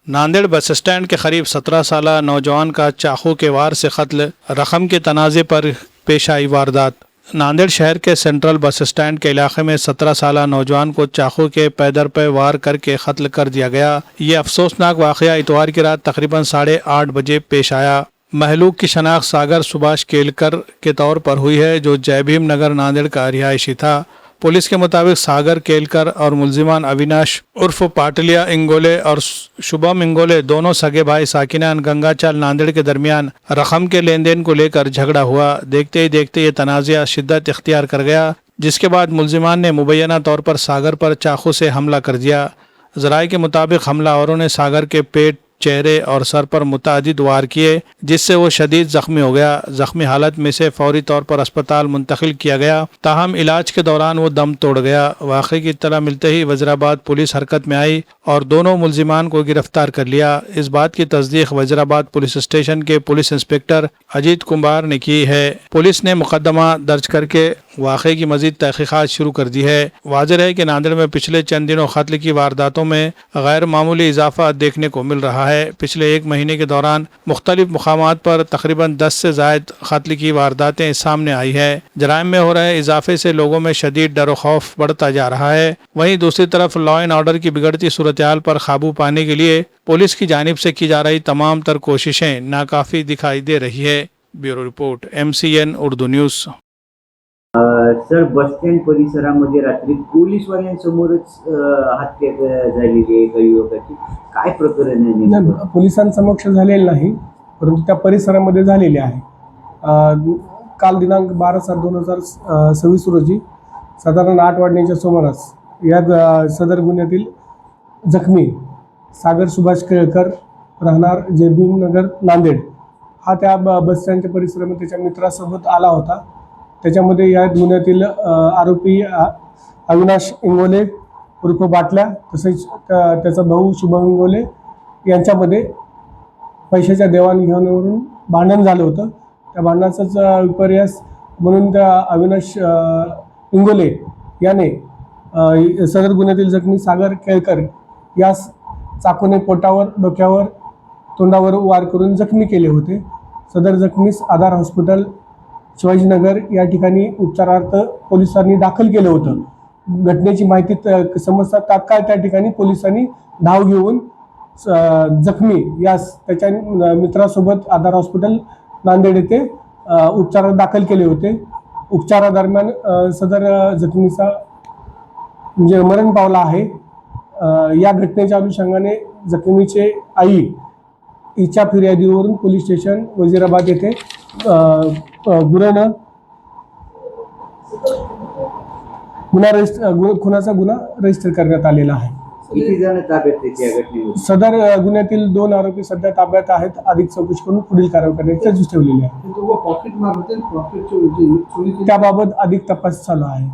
Nanded bus stand के करीब 17 साल नौजवान का चाकू के वार से कत्ल, रकम के तनाज़े पर पेश आई वारदात। नांदेड़ शहर के सेंट्रल बस स्टैंड के इलाके में 17 साल नौजवान को चाकू के पैदर पर वार करके कत्ल कर दिया गया। ये अफसोसनाक वाक़या इतवार की रात तकरीबन 8:30 बजे पेश आया। महलूक की शनाख्त सागर सुभाष केलकर के तौर पर हुई है, जो जय भीम नगर नांदेड़ का रिहायशी था। पुलिस के मुताबिक सागर केलकर और मुलजिमान अविनाश उर्फ पाटलिया इंगोले और शुभम इंगोले दोनों सगे भाई साकिनान गंगाचाल नांदेड़ के दरमियान रकम के लेन देन को लेकर झगड़ा हुआ। देखते ही देखते ये तनाज़ा शिद्दत इख्तियार कर गया, जिसके बाद मुलजिमान ने मुबैना तौर पर सागर पर चाकू से हमला कर दिया। ज़राए के मुताबिक हमलावरों ने सागर के पेट, चेहरे और सर पर मुतअद्दिद वार किए, जिससे वो शदीद जख्मी हो गया। जख्मी हालत में से फौरी तौर पर अस्पताल मुंतकिल किया गया, ताहम इलाज के दौरान वो दम तोड़ गया। वाक़े की इत्तला मिलते ही वज़ीराबाद पुलिस हरकत में आई और दोनों मुलजिमान को गिरफ्तार कर लिया। इस बात की तस्दीक वज़ीराबाद पुलिस स्टेशन के पुलिस इंस्पेक्टर अजीत कुमार ने की है। पुलिस ने मुकदमा दर्ज करके वाक़े की मज़ीद तहक़ीक़ात शुरू कर दी है। वाज़ेह है कि नांदेड़ में पिछले चंद दिनों कत्ल की वारदातों में गैर मामूली इजाफा देखने को मिल रहा है। पिछले एक महीने के दौरान मुख्तलिफ मुकामात पर तकरीबन 10 से ज़ायद कत्ल की वारदातें सामने आई है। जराइम में हो रहे इजाफे से लोगों में शदीद डर खौफ बढ़ता जा रहा है। वहीं दूसरी तरफ लॉ एंड ऑर्डर की बिगड़ती सूरत हाल पर काबू पाने के लिए पुलिस की जानिब से की जा रही तमाम तर कोशिशें नाकाफ़ी दिखाई दे रही है। Bureau report, MCN Urdu news. Sir, bus stand परिसरामध्ये रात्री पोलीसवाल्यांसमोरच हत्या झालेली आहे एका युवकाची. काय प्रकरण आहे? नाही, पोलिसांसमक्ष झालेलं नाही, परंतु त्या परिसरामध्ये झालेले आहे. काल दिनांक 12/7/2026 रोजी साधारण 8 वाजण्याच्या सुमारास या सदर गुन्ह्यातील जखमी सागर सुभाष केळकर राहणार जय भीम नगर नांदेड हा त्या बस स्टँडच्या परिसरामध्ये त्याच्या मित्रासोबत आला होता. त्याच्यामध्ये या गुन्ह्यातील आरोपी अविनाश इंगोले उर्फ बाटल्या, तसेच त्याचा भाऊ शुभम इंगोले यांच्यामध्ये पैशाच्या देवाणघेवाणीवरून भांडण झालं होतं. त्या भांडणाचाच विपर्यास म्हणून त्या अविनाश इंगोले याने सदर गुन्ह्यातील जखमी सागर केळकर यास चाकूने पोटावर, डोक्यावर, तोंडावर वार करून जखमी केले होते. सदर जखमीस आधार हॉस्पिटल शिवाजीनगर या ठिकाणी उपचारार्थ पोलिसांनी दाखल केलं होतं. घटनेची माहिती समजता तात्काळ त्या ठिकाणी पोलिसांनी धाव घेऊन जखमी यास त्याच्या मित्रासोबत आधार हॉस्पिटल नांदेड येथे उपचारात दाखल केले होते. उपचारादरम्यान सदर जखमीचा म्हणजे मरण पावला आहे. या घटनेच्या अनुषंगाने जखमीचे आई हिच्या फिर्यादीवरून पोलीस स्टेशन वजीराबाद येथे खुनाचा गुन्हा रजिस्टर करण्यात आलेला आहे. किती जण ताब्यात आहेत या घटनेमध्ये? सदर गुन्ह्यातील 2 आरोपी सध्या ताब्यात आहेत. अधिक चौकशी करून पुढील कारवाई करण्याचे सूचना ठेवलेली आहे. त्याबाबत अधिक तपास चालू आहे.